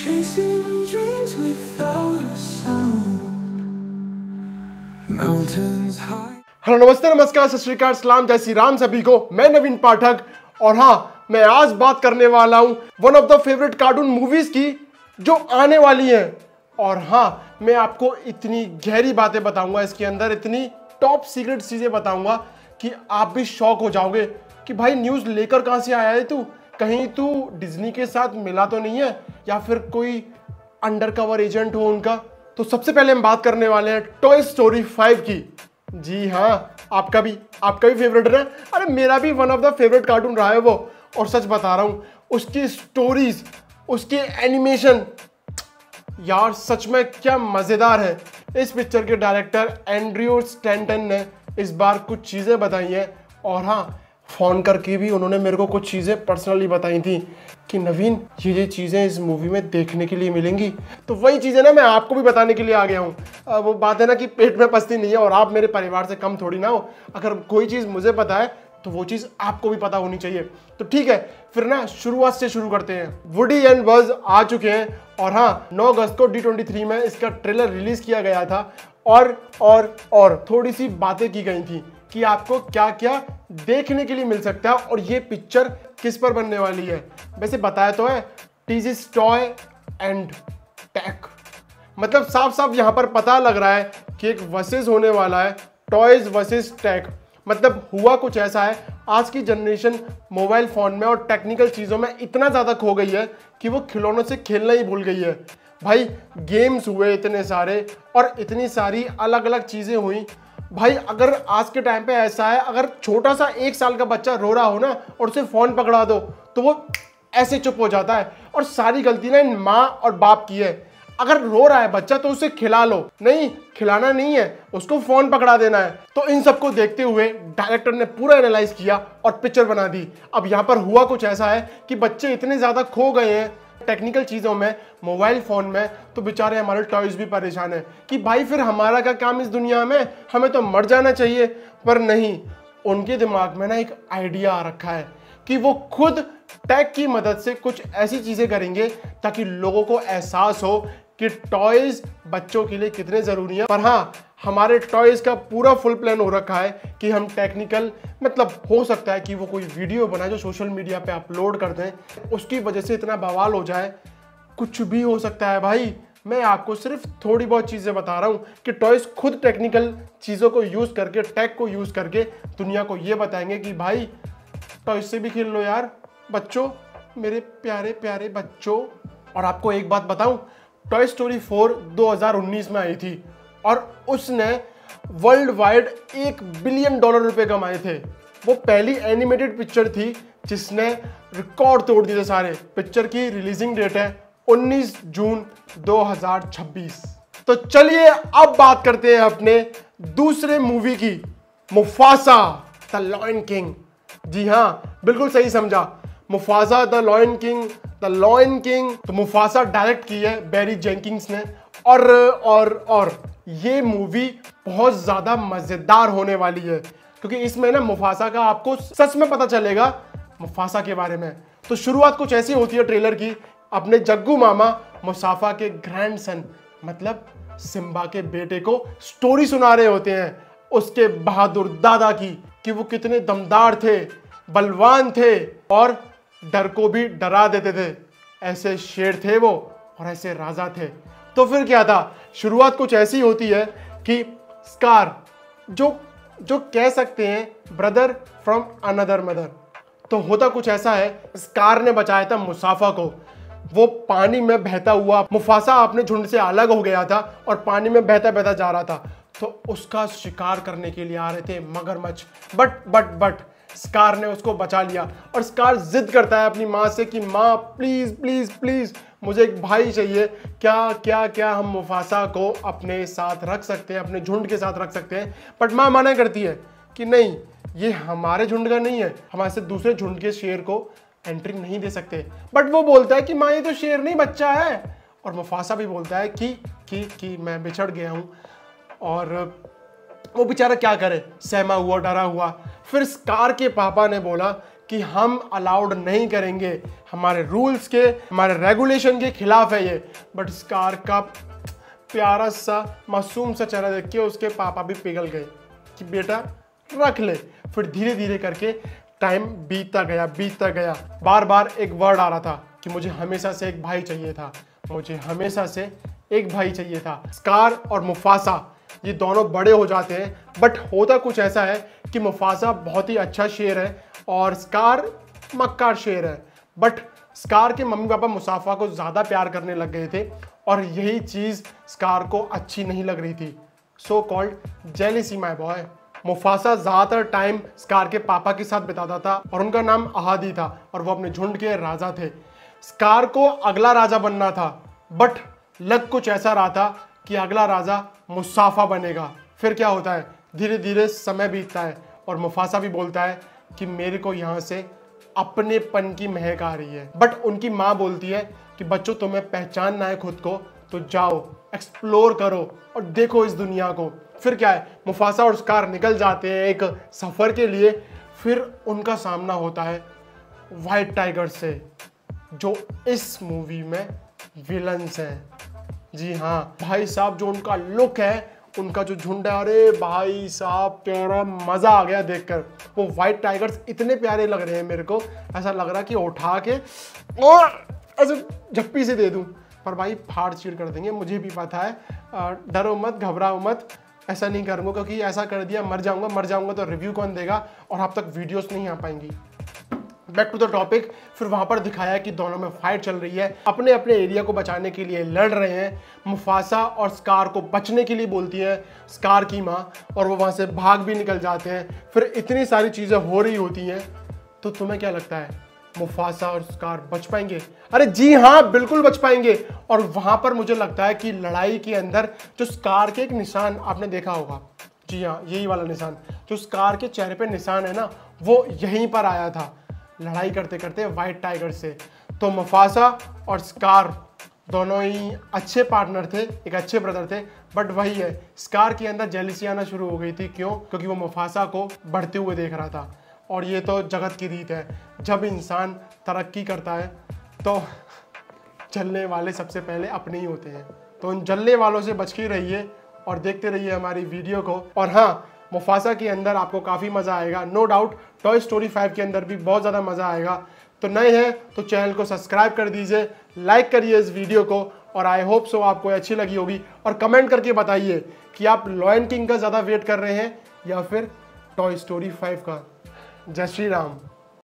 chasing dreams without a sound. Mountains high. Hello नमस्ते नमस्कार सत श्री अकाल सलाम जय श्री राम सभी को। मैं नवीन पाठक और हाँ, मैं आज बात करने वाला हूं one of the favourite cartoon movies की जो आने वाली है। और हाँ, मैं आपको इतनी गहरी बातें बताऊंगा, इसके अंदर इतनी टॉप सीक्रेट चीजें बताऊंगा कि आप भी शॉक हो जाओगे कि भाई न्यूज लेकर कहां से आया है तू, कहीं तू डिज्नी के साथ मिला तो नहीं है या फिर कोई अंडरकवर एजेंट हो उनका। तो सबसे पहले हम बात करने वाले हैं टॉय स्टोरी 5 की। जी हाँ, आपका भी फेवरेट है। अरे मेरा भी one of the favourite cartoon रहा है वो। और सच बता रहा हूँ, उसकी स्टोरीज, उसके एनिमेशन यार सच में क्या मजेदार है। इस पिक्चर के डायरेक्टर एंड्रयू स्टैंटन ने इस बार कुछ चीजें बताई हैं और हाँ, फोन करके भी उन्होंने मेरे को कुछ चीजें पर्सनली बताई थी कि नवीन ये चीजें इस मूवी में देखने के लिए मिलेंगी। तो वही चीजें ना मैं आपको भी बताने के लिए आ गया हूँ। वो बात है ना कि पेट में पसती नहीं है और आप मेरे परिवार से कम थोड़ी ना हो। अगर कोई चीज मुझे पता है तो वो चीज आपको भी पता होनी चाहिए। तो ठीक है, फिर ना शुरुआत से शुरू करते हैं। वुडी एंड बज आ चुके हैं और हाँ, 9 अगस्त को D23 में इसका ट्रेलर रिलीज किया गया था और थोड़ी सी बातें की गई थी कि आपको क्या क्या देखने के लिए मिल सकता है और ये पिक्चर किस पर बनने वाली है। वैसे बताया तो है, टीजीस टॉय एंड टेक, मतलब साफ साफ यहां पर पता लग रहा है कि एक वर्सेस होने वाला है, टॉयज वर्सेस टेक। मतलब हुआ कुछ ऐसा है, आज की जनरेशन मोबाइल फोन में और टेक्निकल चीजों में इतना ज्यादा खो गई है कि वो खिलौनों से खेलना ही भूल गई है। भाई गेम्स हुए इतने सारे और इतनी सारी अलग अलग चीजें हुई। भाई अगर आज के टाइम पे ऐसा है, अगर छोटा सा 1 साल का बच्चा रो रहा हो ना और उसे फोन पकड़ा दो तो वो ऐसे चुप हो जाता है। और सारी गलती ना इन माँ और बाप की है। अगर रो रहा है बच्चा तो उसे खिला लो, नहीं खिलाना नहीं है, उसको फोन पकड़ा देना है। तो इन सबको देखते हुए डायरेक्टर ने पूरा एनालाइज किया और पिक्चर बना दी। अब यहाँ पर हुआ कुछ ऐसा है कि बच्चे इतने ज्यादा खो गए हैं टेक्निकल चीजों में, मोबाइल फोन में, तो बेचारे हमारे टॉयज भी परेशान है कि भाई फिर हमारा क्या काम इस दुनिया में, हमें तो मर जाना चाहिए। पर नहीं, उनके दिमाग में ना एक आइडिया आ रखा है कि वो खुद टेक की मदद से कुछ ऐसी चीजें करेंगे ताकि लोगों को एहसास हो कि टॉयज बच्चों के लिए कितने जरूरी है। पर हाँ, हमारे टॉयज का पूरा फुल प्लान हो रखा है कि हम टेक्निकल, मतलब हो सकता है कि वो कोई वीडियो बनाए जो सोशल मीडिया पे अपलोड कर दें, उसकी वजह से इतना बवाल हो जाए। कुछ भी हो सकता है भाई। मैं आपको सिर्फ थोड़ी बहुत चीजें बता रहा हूँ कि टॉयज खुद टेक्निकल चीजों को यूज करके, टेक को यूज करके दुनिया को ये बताएंगे कि भाई टॉयज से भी खेल लो यार बच्चों, मेरे प्यारे प्यारे बच्चों। और आपको एक बात बताऊं, टॉय स्टोरी 4 2019 में आई थी और उसने वर्ल्ड वाइड $1 बिलियन रुपए कमाए थे। वो पहली एनिमेटेड पिक्चर थी जिसने रिकॉर्ड तोड़ दिए थे सारे। पिक्चर की रिलीजिंग डेट है 19 जून 2026। तो चलिए अब बात करते हैं अपने दूसरे मूवी की, मुफासा द लॉयन किंग। जी हाँ, बिल्कुल सही समझा, मुफासा द लॉयन किंग। तो मुफासा डायरेक्ट की है बैरी जेंकिंस ने और ये मूवी बहुत ज्यादा मजेदार होने वाली है क्योंकि इसमें ना मुफासा का आपको सच में पता चलेगा मुफासा के बारे में। तो शुरुआत कुछ ऐसी होती है ट्रेलर की, अपने जग्गू मामा मुसाफा के ग्रैंडसन मतलब सिम्बा के बेटे को स्टोरी सुना रहे होते हैं उसके बहादुर दादा की कि वो कितने दमदार थे, बलवान थे और डर को भी डरा देते थे। ऐसे शेर थे वो और ऐसे राजा थे। तो फिर क्या था, शुरुआत कुछ ऐसी होती है कि स्कार जो कह सकते हैं ब्रदर फ्रॉम अनदर मदर, तो होता कुछ ऐसा है, स्कार ने बचाया था मुसाफा को। वो पानी में बहता हुआ, मुफासा अपने झुंड से अलग हो गया था और पानी में बहता बहता जा रहा था। तो उसका शिकार करने के लिए आ रहे थे मगरमच्छ, बट स्कार ने उसको बचा लिया। और स्कार जिद करता है अपनी माँ से कि माँ प्लीज प्लीज प्लीज मुझे एक भाई चाहिए, क्या हम मुफासा को अपने साथ रख सकते हैं, अपने झुंड के साथ रख सकते हैं। बट माँ मना करती है कि नहीं, ये हमारे झुंड का नहीं है, हम ऐसे दूसरे झुंड के शेर को एंट्री नहीं दे सकते। बट वो बोलता है कि माँ ये तो शेर नहीं बच्चा है। और मुफासा भी बोलता है कि मैं बिछड़ गया हूँ। और वो बेचारा क्या करे, सहमा हुआ, डरा हुआ। फिर स्कार के पापा ने बोला कि हम अलाउड नहीं करेंगे, हमारे रूल्स के, हमारे रेगुलेशन के खिलाफ है ये। बट स्कार का प्यारा सा मासूम सा चेहरा देख के उसके पापा भी पिघल गए कि बेटा रख ले। फिर धीरे धीरे करके टाइम बीतता गया। बार बार एक वर्ड आ रहा था कि मुझे हमेशा से एक भाई चाहिए था, मुझे हमेशा से एक भाई चाहिए था। स्कार और मुफासा ये दोनों बड़े हो जाते हैं, बट होता कुछ ऐसा है कि मुफासा बहुत ही अच्छा शेर है और स्कार मक्कार शेर है। बट स्कार के मम्मी पापा मुसाफा को ज़्यादा प्यार करने लग गए थे और यही चीज़ स्कार को अच्छी नहीं लग रही थी। So called jealousy my boy. Mufasa ज़्यादातर टाइम स्कार के पापा के साथ बिताता था और उनका नाम अहादी था और वो अपने झुंड के राजा थे। स्कार को अगला राजा बनना था, बट लग कुछ ऐसा रहा था कि अगला राजा मुसाफा बनेगा। फिर क्या होता है, धीरे धीरे समय बीतता है और मुफासा भी बोलता है कि मेरे को यहाँ से अपनेपन की महक आ रही है। बट उनकी माँ बोलती है कि बच्चों तुम्हें पहचानना है खुद को तो जाओ एक्सप्लोर करो और देखो इस दुनिया को। फिर क्या है, मुफासा और स्कार निकल जाते हैं एक सफ़र के लिए। फिर उनका सामना होता है व्हाइट टाइगर से, जो इस मूवी में विलन्स हैं। जी हाँ भाई साहब, जो उनका लुक है, उनका जो झुंड है, अरे भाई साहब प्यारा, मज़ा आ गया देखकर। वो व्हाइट टाइगर्स इतने प्यारे लग रहे हैं मेरे को, ऐसा लग रहा कि उठा के और ऐसे झप्पी से दे दूं, पर भाई फाड़ चीर कर देंगे, मुझे भी पता है। डरो मत, घबराओ मत, ऐसा नहीं करूँगा, क्योंकि ऐसा कर दिया मर जाऊँगा तो रिव्यू कौन देगा और आप तक वीडियोस नहीं आ पाएंगी। Back to the topic. फिर वहाँ पर दिखाया कि दोनों में फाइट चल रही है, अपने अपने एरिया को बचाने के लिए लड़ रहे हैं। मुफासा और स्कार को बचने के लिए बोलती है स्कार की माँ, और वो वहाँ से भाग भी निकल जाते हैं। फिर इतनी सारी चीज़ें हो रही होती हैं, तो तुम्हें क्या लगता है मुफासा और स्कार बच पाएंगे? अरे जी हाँ, बिल्कुल बच पाएंगे। और वहाँ पर मुझे लगता है कि लड़ाई के अंदर जो स्कार के एक निशान आपने देखा होगा, जी हाँ यही वाला निशान, जो स्कार के चेहरे पे निशान है ना, वो यहीं पर आया था लड़ाई करते करते व्हाइट टाइगर से। तो मुफासा और स्कार दोनों ही अच्छे पार्टनर थे, एक अच्छे ब्रदर थे। बट वही है, स्कार के अंदर जेलिसी आना शुरू हो गई थी। क्यों? क्योंकि वो मुफासा को बढ़ते हुए देख रहा था। और ये तो जगत की रीत है, जब इंसान तरक्की करता है तो जलने वाले सबसे पहले अपने ही होते हैं। तो उन जलने वालों से बच के रहिए और देखते रहिए हमारी वीडियो को। और हाँ, मुफासा के अंदर आपको काफ़ी मज़ा आएगा, नो डाउट। टॉय स्टोरी 5 के अंदर भी बहुत ज़्यादा मज़ा आएगा। तो नए हैं तो चैनल को सब्सक्राइब कर दीजिए, लाइक करिए इस वीडियो को, और आई होप सो आपको अच्छी लगी होगी। और कमेंट करके बताइए कि आप लॉयन किंग का ज़्यादा वेट कर रहे हैं या फिर टॉय स्टोरी 5 का। जय श्री राम।